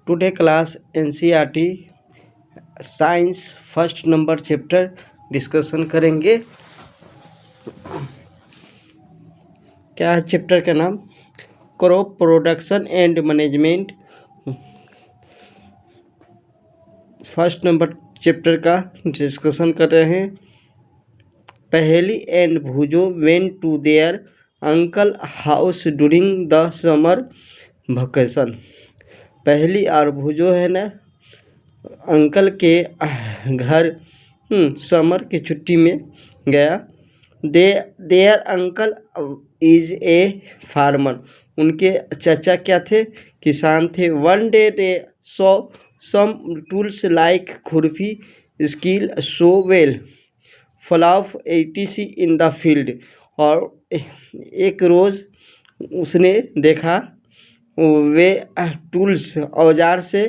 Today class NCERT science first number chapter discussion करेंगे। क्या है चैप्टर का नाम? Crop production and management. First number chapter का डिस्कशन कर रहे हैं। Paheli and Boojho went to their uncle house during the summer vacation. Paheli और भूजो है ना अंकल के घर समर की छुट्टी में गया। Their uncle is a farmer. उनके चाचा क्या थे? किसान थे। One day they saw some tools like खुरपी, sickle, shovel, plough ETC in the field. और एक रोज़ उसने देखा वे टूल्स औजार से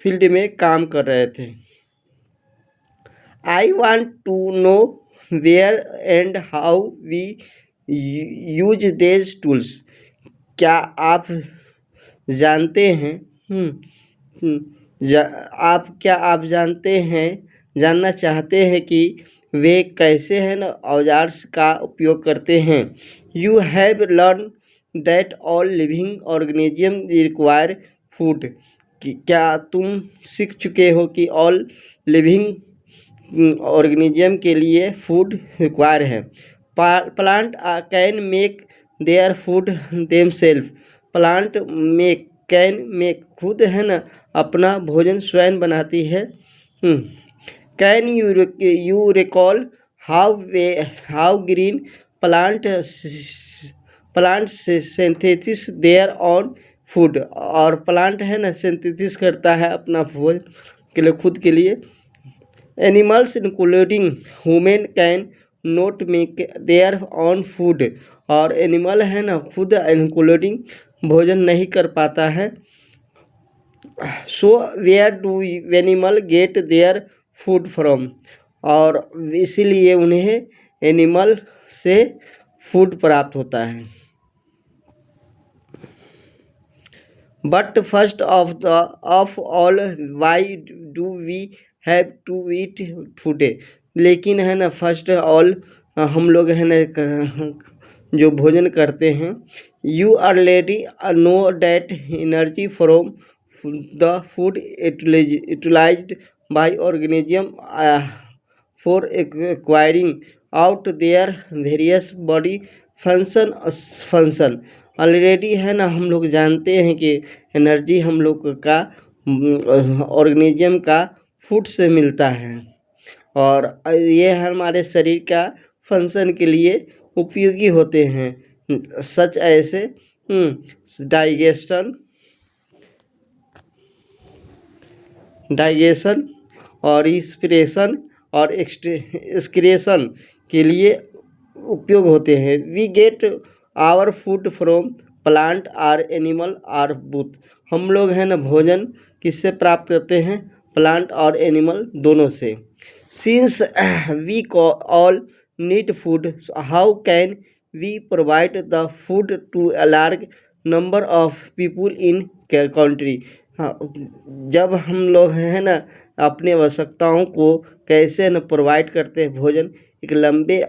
फील्ड में काम कर रहे थे। I want to know where and how we use these tools. क्या आप जानते हैं आप जानते हैं जानना चाहते हैं कि वे कैसे हैं ना औजार का उपयोग करते हैं। You have learn that all living organism require food. क्या तुम सीख चुके हो कि ऑल लिविंग ऑर्गेनिज्म के लिए फूड रिक्वायर है। Plant can make their food themselves. Plant में कैन मेक खुद है ना अपना भोजन स्वयं बनाती है। Can you recall how green plant synthesis their own food. और प्लांट है ना सिंथेसिस करता है अपना भोजन के लिए खुद के लिए। Animals including human can not make their own food. और एनिमल है ना खुद इंक्लूडिंग भोजन नहीं कर पाता है। So where do animal get their food from. और इसीलिए उन्हें एनिमल से फूड प्राप्त होता है। But first of all why do we have to eat food. लेकिन है ना फर्स्ट ऑल हम लोग है ना जो भोजन करते हैं। You already know that energy from the food utilized by organism for acquiring out their various body function. Already है ना हम लोग जानते हैं कि एनर्जी हम लोग का ऑर्गेनिज्म का फूड से मिलता है और ये हमारे शरीर का फंक्शन के लिए उपयोगी होते हैं। सच ऐसे डाइजेशन और इंस्पिरेशन और एक्सक्रीशन के लिए उपयोग होते हैं। We get our food from plant or animal or both. हम लोग हैं ना भोजन किससे प्राप्त करते हैं? प्लांट और एनिमल दोनों से। Since we all need food, how can we provide the food to a large number of people in country. हाँ, जब हम लोग हैं ना अपने आवश्यकताओं को कैसे न प्रोवाइड करते हैं भोजन एक लंबे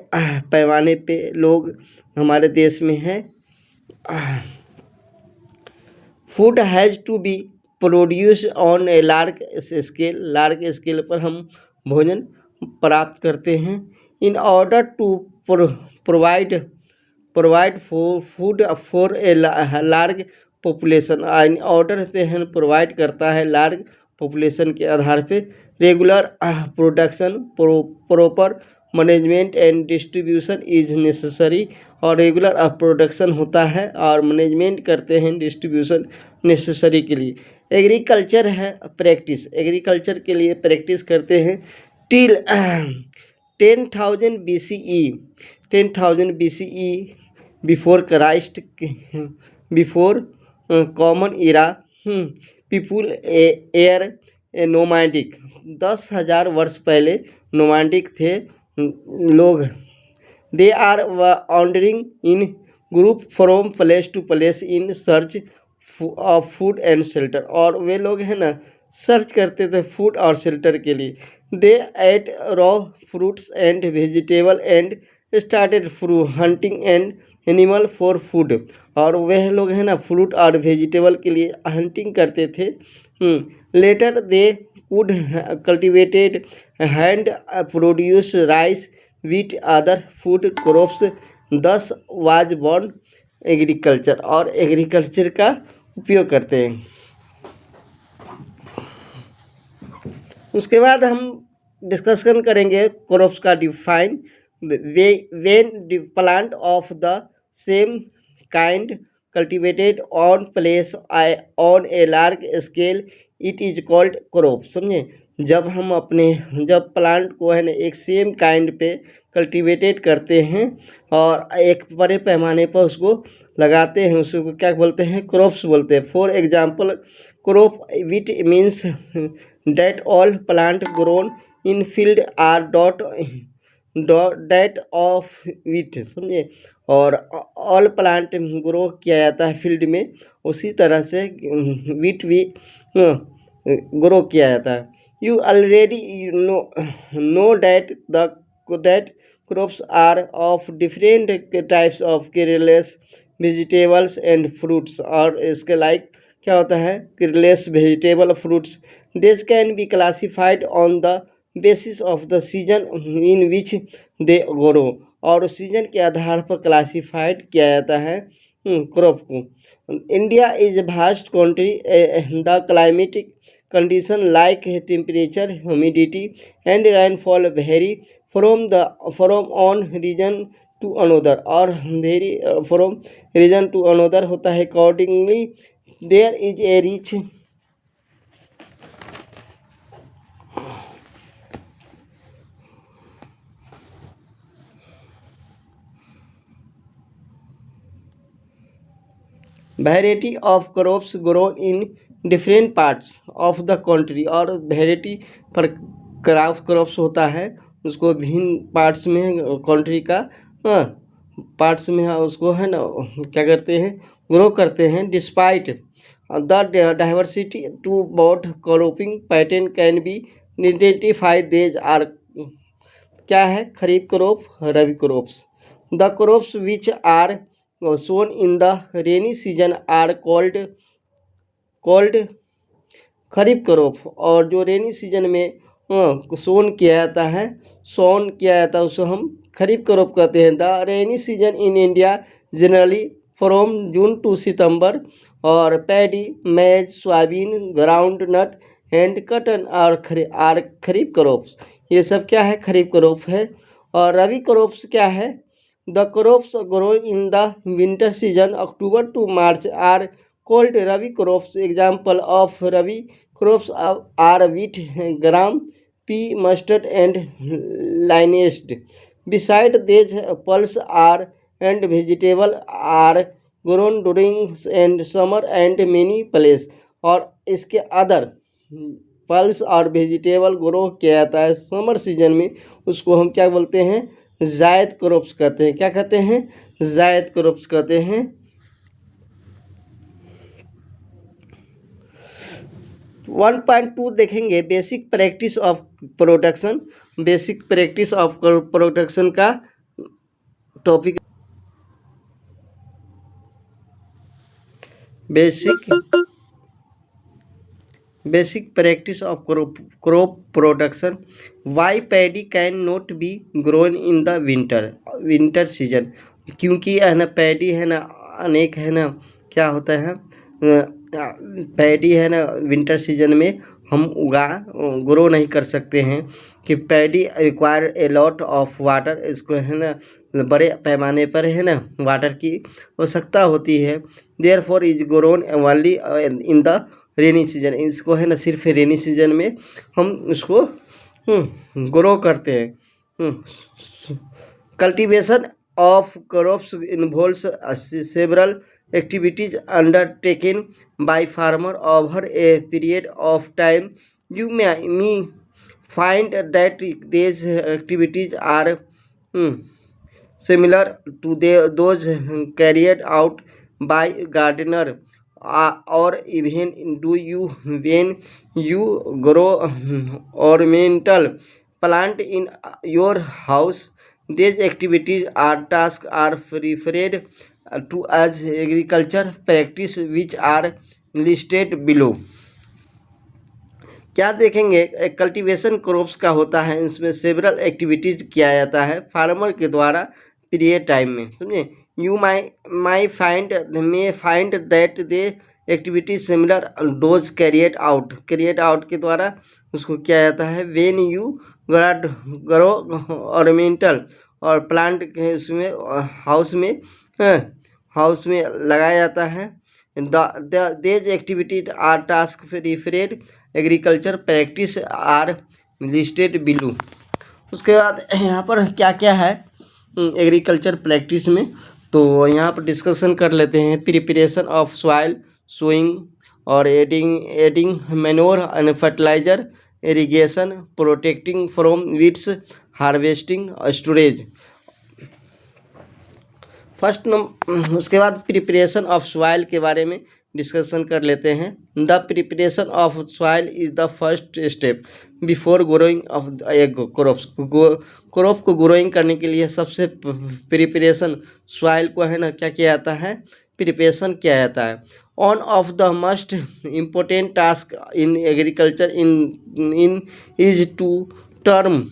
पैमाने पे लोग हमारे देश में हैं। Food has to be produce on a large scale पर हम भोजन प्राप्त करते हैं। In order to provide food for a large population. In order पे हम प्रोवाइड करता है लार्ज पॉपुलेशन के आधार पे। Regular production, proper management and distribution is necessary. और रेगुलर प्रोडक्शन होता है और मैनेजमेंट करते हैं डिस्ट्रीब्यूशन नेसेसरी के लिए। एग्रीकल्चर है प्रैक्टिस, एग्रीकल्चर के लिए प्रैक्टिस करते हैं। Till 10,000 BCE, 10,000 BCE before Christ, before common era, people are nomadic. 10,000 वर्ष पहले नोमैडिक थे लोग। They are wandering in group from place to place in search of food and shelter, और वे लोग हैं ना सर्च करते थे फूड और शेल्टर के लिए। They ate raw fruits and vegetable and started hunting and animal for food, और वह लोग हैं ना फ्रूट और वेजिटेबल के लिए हंटिंग करते थे। Later they could cultivated and produce rice wheat other food crops, thus was born agriculture, और एग्रीकल्चर का उपयोग करते हैं। उसके बाद हम डिस्कशन करेंगे क्रॉप्स का define. When plant of the same kind cultivated on place on a large scale it is called crop. समझे, जब प्लांट को है ना एक सेम काइंड पे कल्टिवेटेड करते हैं और एक बड़े पैमाने पर उसको लगाते हैं, उसको क्या बोलते हैं, क्रॉप्स बोलते हैं। For example crop with means that all plant grown in field are that of wheat। समझे, और ऑल प्लांट ग्रो किया जाता है फील्ड में, उसी तरह से वीट भी ग्रो किया जाता है। You already no that crops are of different types of cereals, vegetables and fruits, और इसके लाइक क्या होता है, cereals, vegetable, fruits। These can be classified on the basis of the season in which they grow, और season के आधार पर classified किया जाता है क्रॉप को। India is vast country, the climatic condition like temperature, humidity and rainfall vary from one region to another, और vary from region to another होता है। accordingly there is a rich variety of crops grown in different parts of the country, और variety पर crops होता है, उसको भिन्न parts में कंट्री का पार्ट्स में उसको है ना क्या करते हैं, ग्रो करते हैं। Despite the diversity to both cropping pattern can be identified these are क्या है, kharif crop, rabi crops. The crops which are sown in the rainy season are called kharif crop, और जो रेनी सीजन में सोन किया जाता है उसको हम खरीफ क्रॉप कहते हैं। The rainy season in India generally from June to September, और paddy, maize, soybean, ground nut and cotton are kharif crops. ये सब क्या है, खरीफ क्रॉप है। और रबी क्रॉप्स क्या है, the crops grow in the winter season October to March are called rabi crops। Example of rabi crops are wheat, gram, pea, mustard and linaced। Beside these pulse are and vegetable are grown during and summer and many places, और इसके other pulse और vegetable grow किया जाता है summer season में, उसको हम क्या बोलते हैं, जायद क्रॉप्स कहते हैं। क्या कहते हैं, जायद क्रॉप्स कहते हैं। 1.2 देखेंगे, basic practice of production. Basic practice of production का topic, basic practice of crop production. Why paddy can not be grown in the winter season. क्योंकि है ना पैडी है ना अनेक है ना क्या होता है, पैडी है ना विंटर सीजन में हम ग्रो नहीं कर सकते हैं, कि paddy require a lot of water. इसको है ना बड़े पैमाने पर है ना वाटर की आवश्यकता होती है। Therefore is grown only in the rainy season. इसको है ना सिर्फ रेनी सीजन में हम उसको ग्रो करते हैं। Cultivation of crops involves several activities undertaken by farmer over a period of time. You may find that these activities are similar to those carried out by gardener or even do you when you grow ornamental plant in your house. These activities or tasks are referred to as agriculture practice which are listed below. क्या देखेंगे, cultivation crops का होता है, इसमें several activities किया जाता है farmer के द्वारा पीरियड टाइम में, समझे। You may find that they activity similar those carried out के द्वारा उसको किया जाता है व्हेन यू ग्रो ऑर्नामेंटल और प्लांट के इसमें हाउस में लगाया जाता है। These activities are task referred agriculture practice are listed below. उसके बाद यहाँ पर क्या क्या है एग्रीकल्चर प्रैक्टिस में, तो यहाँ पर डिस्कशन कर लेते हैं। प्रिपरेशन ऑफ सॉइल, सोइंग और adding manure and fertilizer, irrigation, protecting from weeds, harvesting, storage. उसके बाद प्रिपरेशन ऑफ सॉइल के बारे में डिस्कशन कर लेते हैं। The preparation of soil is the first step before growing of egg crops. Crop को ग्रोइंग करने के लिए सबसे प्रिपरेशन सॉइल को है ना क्या किया जाता है, प्रिपरेशन किया जाता है। One of the most important task in agriculture in is to turn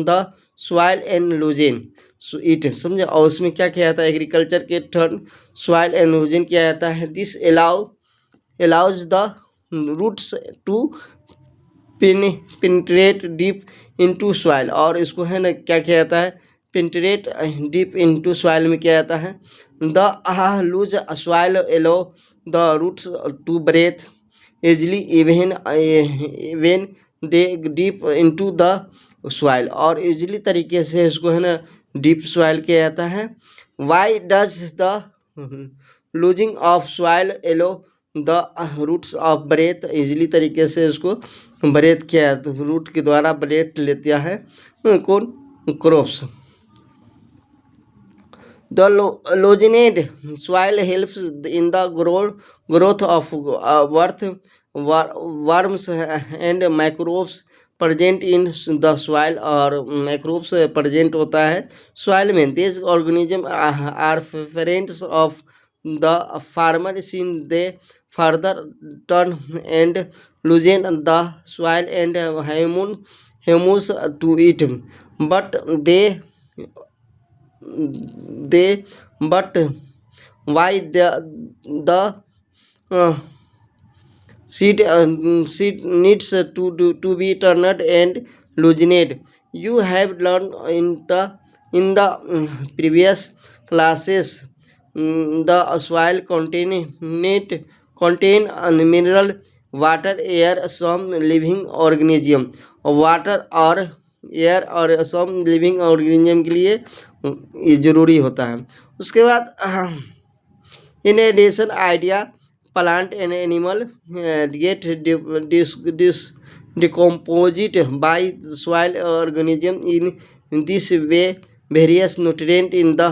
the soil and loosen it, समझे। और उसमें क्या किया जाता है, एग्रीकल्चर के टर्न सॉइल एंड लूजेन किया जाता है। This allows the roots to penetrate deep into soil, और इसको है ना क्या किया जाता है, पेनिट्रेट डीप इनटू सॉइल में किया जाता है। The loose soil allow the roots to breathe easily even they deep into the soil, और इजली तरीके से इसको है ना डीप सॉइल किया जाता है। Why does the loosing of soil allow the roots of breathe, easily तरीके से इसको ब्रेथ किया जाता है, रूट के द्वारा ब्रेथ लेता है कौन, crops. The loosened soil helps in the growth of worms and microbes present in the soil, और माइक्रोब्स प्रेजेंट होता है सॉइल में। This organism are parents of the farmer since they further turn and loosen the soil and humus to it, but why the seed needs to be turned and loosened. You have learned in the previous classes the soil contain mineral, water, air, some living organism। Water और air और some living organism के लिए ये ज़रूरी होता है। उसके बाद in addition idea plant and animal get decomposed by soil organism in this way various nutrient in the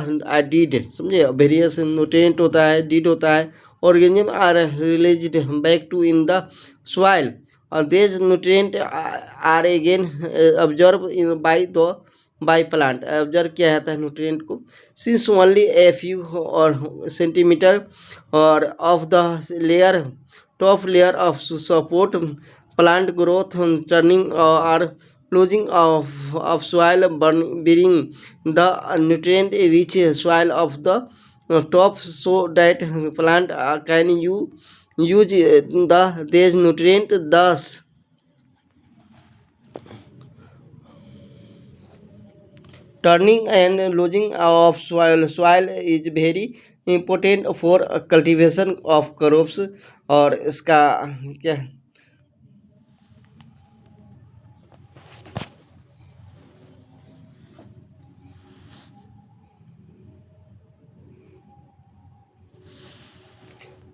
deed, समझे। various nutrient होता है, deed होता है, organism are released back to in the soil, और these nutrient are again absorbed by plant, observe किया जाता है nutrient को। सिंस ओनली ए फ्यू और सेंटीमीटर और of the layer top layer of support plant growth, turning और loosing of soil bearing the nutrient rich soil of the top so that plant can use these nutrient, thus turning and losing of soil is very important for cultivation of crops। और इसका क्या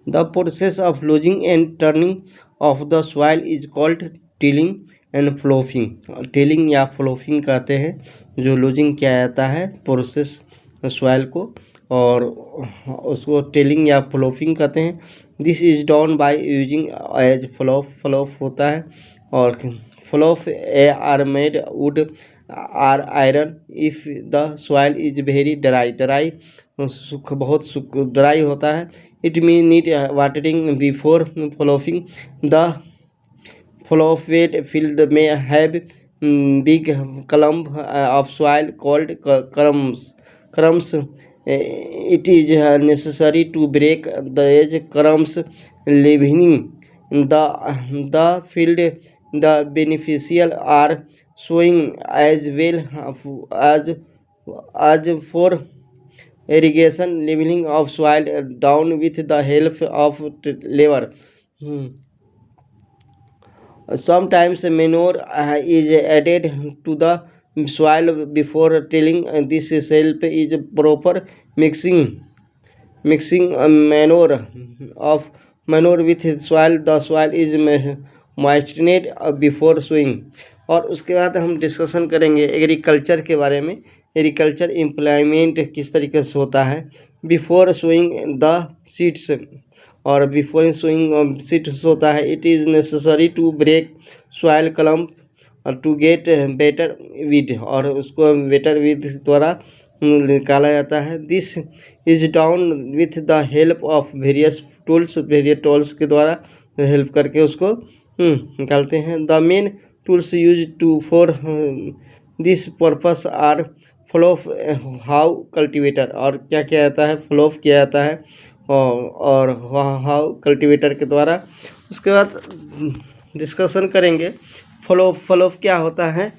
the process of losing and turning of the soil is called tilling and ploughing. Tilling या ploughing कहते हैं, जो losing किया जाता है प्रोसेस सॉइल को, और उसको टिलिंग या फ्लोफिंग कहते हैं। This is done by using as plough होता है, और plough are made wood or iron if the soil is very dry बहुत ड्राई होता है। It mean need watering before ploughing the ploughed field में have big clump of soil called crumbs. It is necessary to break these crumbs, leavening the field. The beneficial are showing as well as for irrigation, leveling of soil down with the help of lever. Sometimes manure is added to the soil before tilling. This help is proper mixing manure with soil. The soil is moistened before sowing. और उसके बाद हम discussion करेंगे agriculture के बारे में। Agriculture employment किस तरीके से होता है। बिफोर सोइंग द सीड्स, और बिफोर सोइंग सीड्स होता है। It is necessary to break soil clump to get better weed, और उसको बेटर वीड द्वारा निकाला जाता है। This is done with the help of various tools के द्वारा हेल्प करके उसको निकालते हैं। The main tools use to for this purpose are plough hoe cultivator, और क्या किया जाता है, फ्लोफ किया जाता है और हाउ कल्टीवेटर के द्वारा। उसके बाद डिस्कशन करेंगे फ्लोफ क्या होता है।